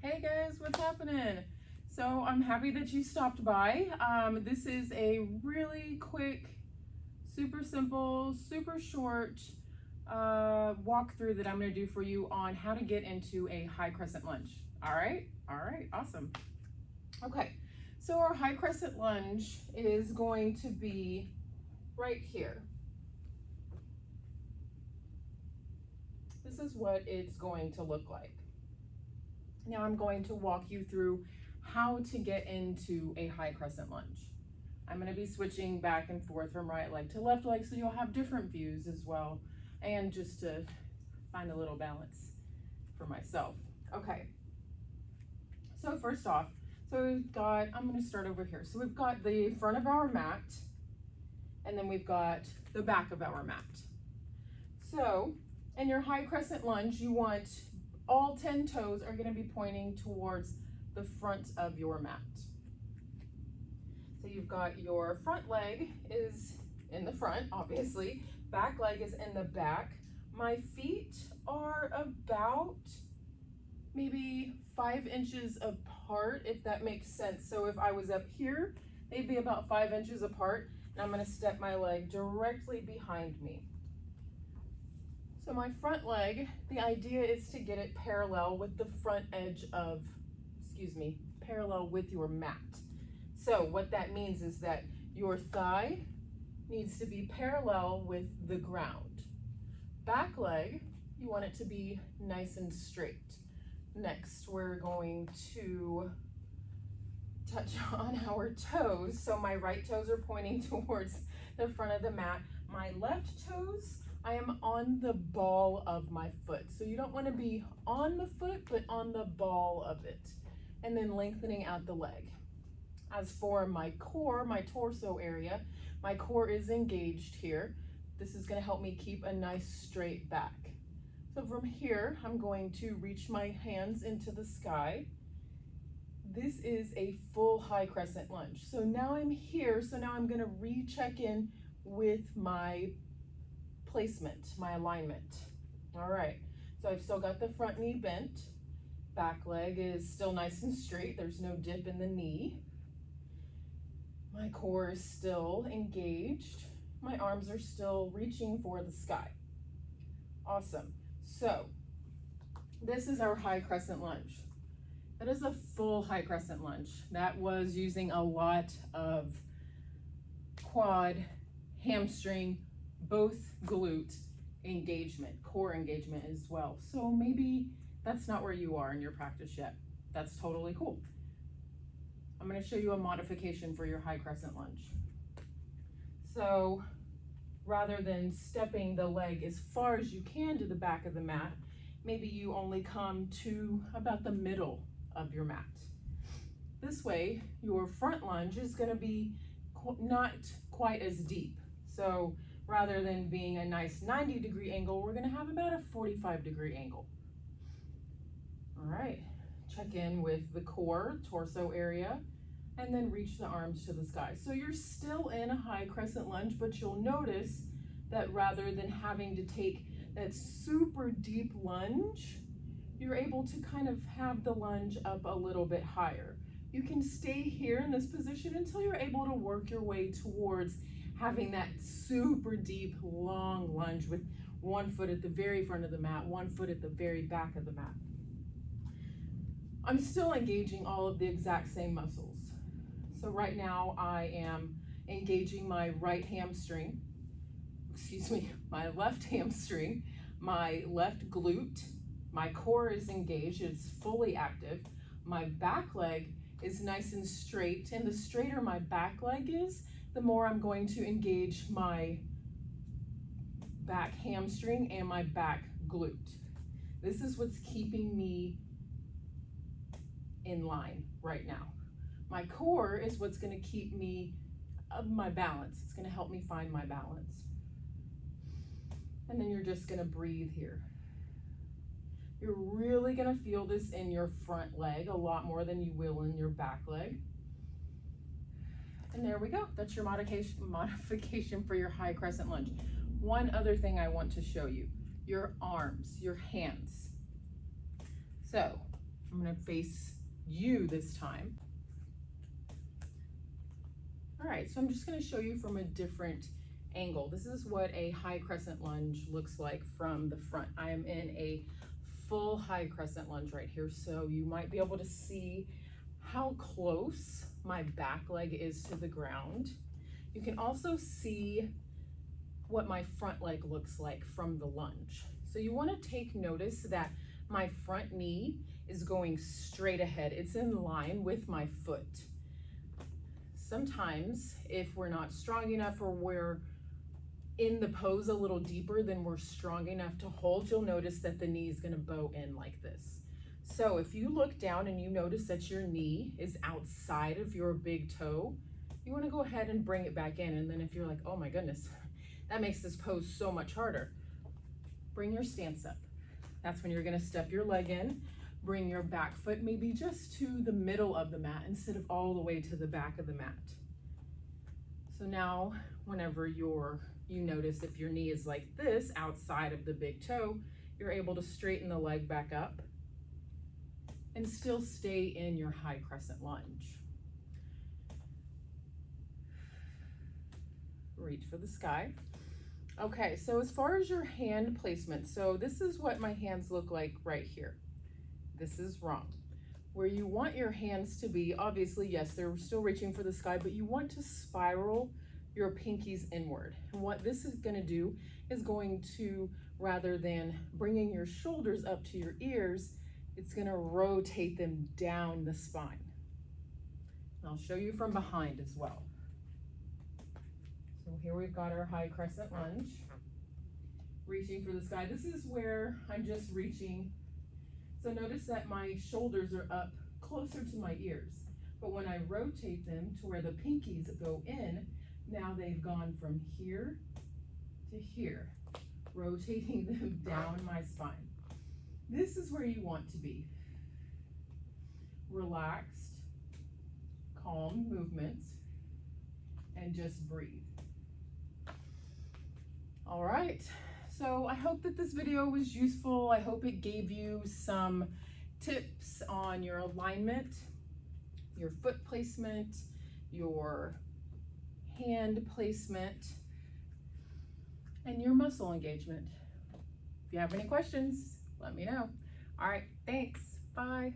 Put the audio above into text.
Hey guys, what's happening? So I'm happy that you stopped by. This is a really quick, super simple, super short walkthrough that I'm going to do for you on how to get into a high crescent lunge. All right, awesome. Okay, so our high crescent lunge is going to be right here. This is what it's going to look like. Now I'm going to walk you through how to get into a high crescent lunge. I'm going to be switching back and forth from right leg to left leg so you'll have different views as well, and just to find a little balance for myself. Okay, so first off, I'm going to start over here. So we've got the front of our mat, and then we've got the back of our mat. So in your high crescent lunge, you want all 10 toes are going to be pointing towards the front of your mat. So you've got your front leg is in the front, obviously. Back leg is in the back. My feet are about maybe 5 inches apart, if that makes sense. So if I was up here, they'd be about 5 inches apart, and I'm going to step my leg directly behind me. So my front leg, the idea is to get it parallel with the front edge of, parallel with your mat. So what that means is that your thigh needs to be parallel with the ground. Back leg, you want it to be nice and straight. Next, we're going to touch on our toes. So my right toes are pointing towards the front of the mat. My left toes, I am on the ball of my foot. So you don't want to be on the foot, but on the ball of it. And then lengthening out the leg. As for my core, my torso area, my core is engaged here. This is going to help me keep a nice straight back. So from here, I'm going to reach my hands into the sky. This is a full high crescent lunge. So now I'm here, so now I'm going to recheck in with my placement, my alignment. All right, so I've still got the front knee bent. Back leg is still nice and straight. There's no dip in the knee. My core is still engaged. My arms are still reaching for the sky. Awesome. So this is our high crescent lunge. That is a full high crescent lunge. That was using a lot of quad, hamstring, both glute engagement, core engagement as well. So maybe that's not where you are in your practice yet. That's totally cool. I'm going to show you a modification for your high crescent lunge. So rather than stepping the leg as far as you can to the back of the mat, maybe you only come to about the middle of your mat. This way, your front lunge is going to be not quite as deep. So rather than being a nice 90-degree angle, we're going to have about a 45-degree angle. All right, check in with the core, torso area, and then reach the arms to the sky. So you're still in a high crescent lunge, but you'll notice that rather than having to take that super deep lunge, you're able to kind of have the lunge up a little bit higher. You can stay here in this position until you're able to work your way towards having that super deep, long lunge with one foot at the very front of the mat, one foot at the very back of the mat. I'm still engaging all of the exact same muscles. So right now I am engaging my right hamstring, my left hamstring, my left glute, my core is engaged, it's fully active. My back leg is nice and straight, and the straighter my back leg is, the more I'm going to engage my back hamstring and my back glute. This is what's keeping me in line right now. My core is what's going to keep me my balance. It's going to help me find my balance. And then you're just going to breathe here. You're really going to feel this in your front leg a lot more than you will in your back leg. And there we go. That's your modification for your high crescent lunge. One other thing I want to show you, your arms, your hands. So I'm gonna face you this time. All right, so I'm just gonna show you from a different angle. This is what a high crescent lunge looks like from the front. I am in a full high crescent lunge right here, so you might be able to see how close my back leg is to the ground. You can also see what my front leg looks like from the lunge. So you want to take notice that my front knee is going straight ahead. It's in line with my foot. Sometimes if we're not strong enough or we're in the pose a little deeper than we're strong enough to hold, you'll notice that the knee is going to bow in like this. So if you look down and you notice that your knee is outside of your big toe, you want to go ahead and bring it back in. And then if you're like, oh my goodness, that makes this pose so much harder, bring your stance up. That's when you're going to step your leg in, bring your back foot maybe just to the middle of the mat instead of all the way to the back of the mat. So now whenever you notice if your knee is like this outside of the big toe, you're able to straighten the leg back up and still stay in your high crescent lunge. Reach for the sky. Okay, so as far as your hand placement, so this is what my hands look like right here. This is wrong. Where you want your hands to be, obviously, yes, they're still reaching for the sky, but you want to spiral your pinkies inward. And what this is gonna do is going to, rather than bringing your shoulders up to your ears, it's gonna rotate them down the spine. And I'll show you from behind as well. So here we've got our high crescent lunge, reaching for the sky. This is where I'm just reaching. So notice that my shoulders are up closer to my ears, but when I rotate them to where the pinkies go in, now they've gone from here to here, rotating them down my spine. This is where you want to be. Relaxed, calm movements, and just breathe. All right, so I hope that this video was useful. I hope it gave you some tips on your alignment, your foot placement, your hand placement, and your muscle engagement. If you have any questions, let me know. All right, thanks, bye.